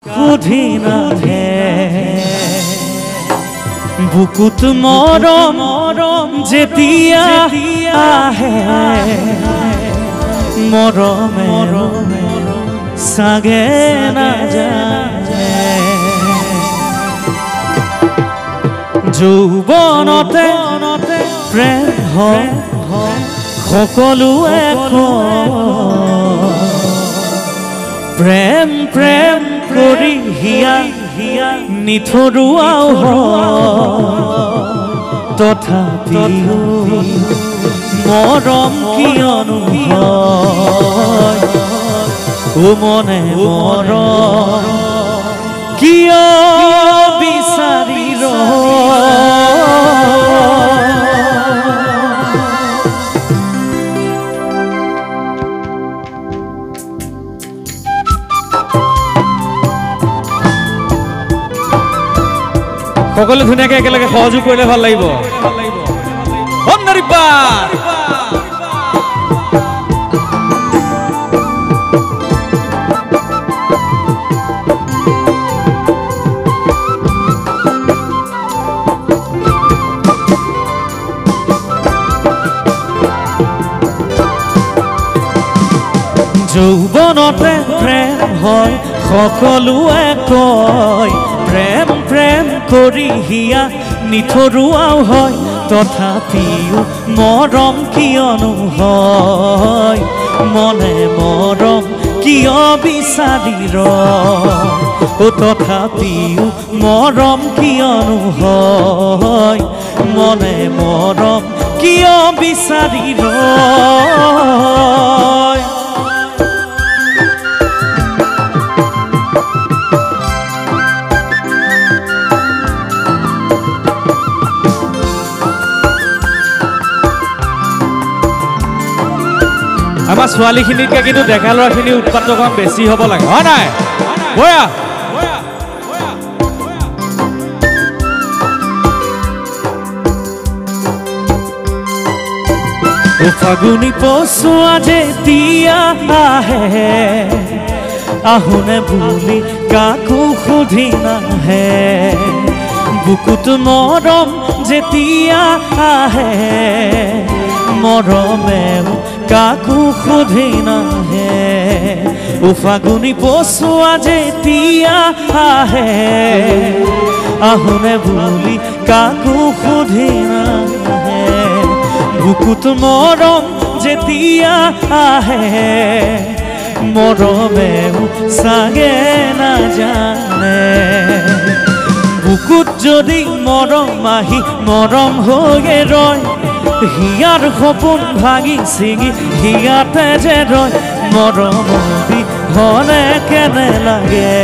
সুধি নাহে বুকুত মৰম যেতিয়া আহে মৰমে চাগে নাযায় যৌৱনতে প্ৰেম হয় সকলোৱে প্ৰেম প্ৰেম কৰি হিয়া নিথৰুৱাও তথাপিও মৰম কিয়নো হয় ও মনে মৰম কিয় বিচাৰি সকলে ধুনীয়াকে একেলগে সহযোগ কৰিলে ভাল লাগিব যৌৱনতে প্ৰেম হয় সকলোৱে কয় প্ৰেম প্ৰেম কৰি হিয়া নিথৰুৱাও হয় তথাপিও মৰম কিয়নো হয় মনে মৰম কিয় বিচাৰি তথাপিও মৰম কিয়নো হয় মনে মৰম কিয় বিচাৰি আমাৰ ছোৱালীখিনিতকৈ কিন্তু ডেকা ল'ৰাখিনি উৎপাত কম বেছি হ'ব লাগে হয় নাই বয়া ফাগুনি পচোৱা যেতিয়া আহে আহোনে বুলি কাকো সুধি নাহে বুকুত মৰম যেতিয়া আহে মৰমেও কাকো সুধি নাহে ফাগুনি পচোৱা যেতিয়া আহে আহোনে বুলি কাকো সুধি নাহে বুকুত মৰম যেতিয়া আহে মৰমেও চাগে নাজানে বুকুত যদি মৰম আহি মৰম হৈয়ে ৰয় হিয়াৰ সপোন ভাঙি ছিঙি হিয়াতে যে ৰয় মৰম হলে কেনে লাগে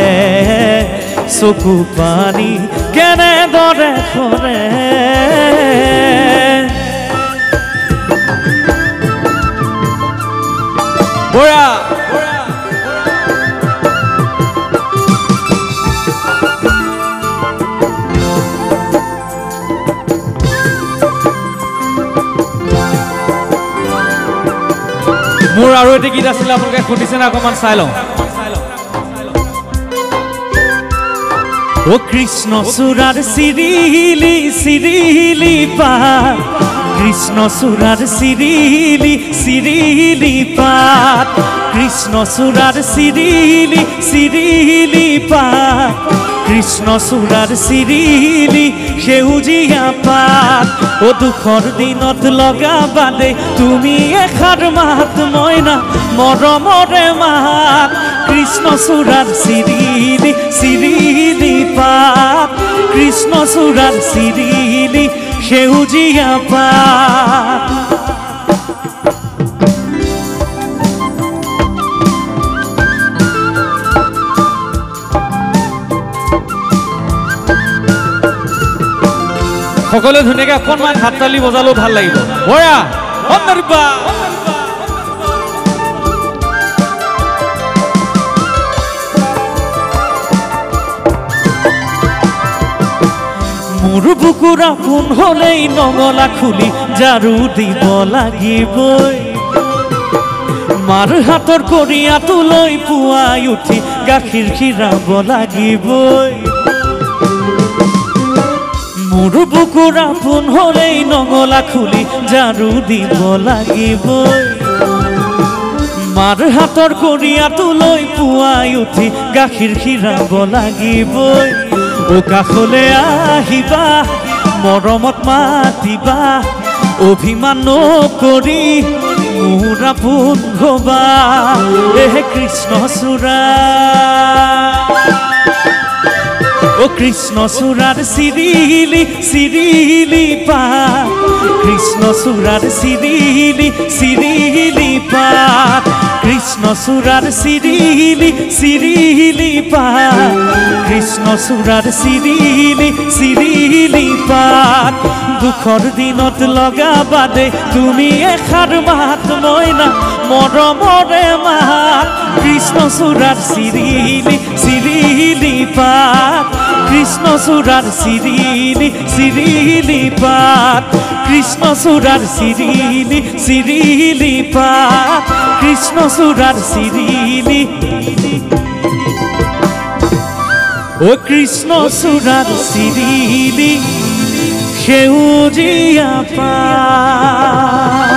চকু পানী কেনেদৰে সৰে বয়া মোৰ আৰু এটি গীত আছিলে আপোনালোকে শুনিছে না অকণমান চাই লওঁ ও কৃষ্ণ চূড়াৰ চিৰিলি চিৰিলি পাত কৃষ্ণ চূড়াৰ চিৰিলি চিৰিলি পাত কৃষ্ণ চূড়াৰ চিৰিলি চিৰিলি পাত কৃষ্ণ চূড়াৰ চিৰিলি সেউজীয়া পাত ও দুখৰ দিনত লগাবা দে তুমি এষাৰ মাত মইনা মৰমৰে মাত কৃষ্ণ চূড়াৰ চিৰিলি চিৰিলি পাত কৃষ্ণ চূড়াৰ চিৰিলি সেউজীয়া পাত সকলে ধুনীয়াকে অকণমান হাত তালি বজালেও ভাল লাগিব বয়া মোৰ বুকুৰ আপোন হলেই নঙলা খুলি ঝাৰু দিব লাগিবই মাৰ হাতৰ কৰিয়াটো লৈ পুৱাই উঠি গাখীৰ খীৰাব লাগিবই মোৰ বুকুৰ আপোন হ'লেই নঙলা খুলি ঝাৰু দিব লাগিবই মাৰ হাতৰ কৰিয়াটো লৈ পুৱাই উঠি গাখীৰ খীৰাব লাগিবই ও কাষলৈ আহিবা মৰমত মাতিবা অভিমান নকৰি মোৰ আপোন হবা এহে কৃষ্ণচূড়া ও কৃষ্ণচূড়াৰ চিৰিলি চিৰিলি পাত কৃষ্ণচূড়াৰ চিৰিলি চিৰিলি পাত কৃষ্ণচূড়াৰ চিৰিলি চিৰিলি পাত কৃষ্ণচূড়াৰ চিৰিলি চিৰিলি পাত দুখৰ দিনত লগাবা দে তুমি এষাৰ মাত মইনা মৰমৰে মাত কৃষ্ণচূড়াৰ চিৰিলি চিৰিলি পাত কৃষ্ণচূড়াৰ চিৰিলি চিৰিলি পাত কৃষ্ণচূড়াৰ চিৰিলি চিৰিলি পাত কৃষ্ণচূড়াৰ চিৰিলি ও কৃষ্ণচূড়াৰ চিৰিলি সেউজীয়া পাত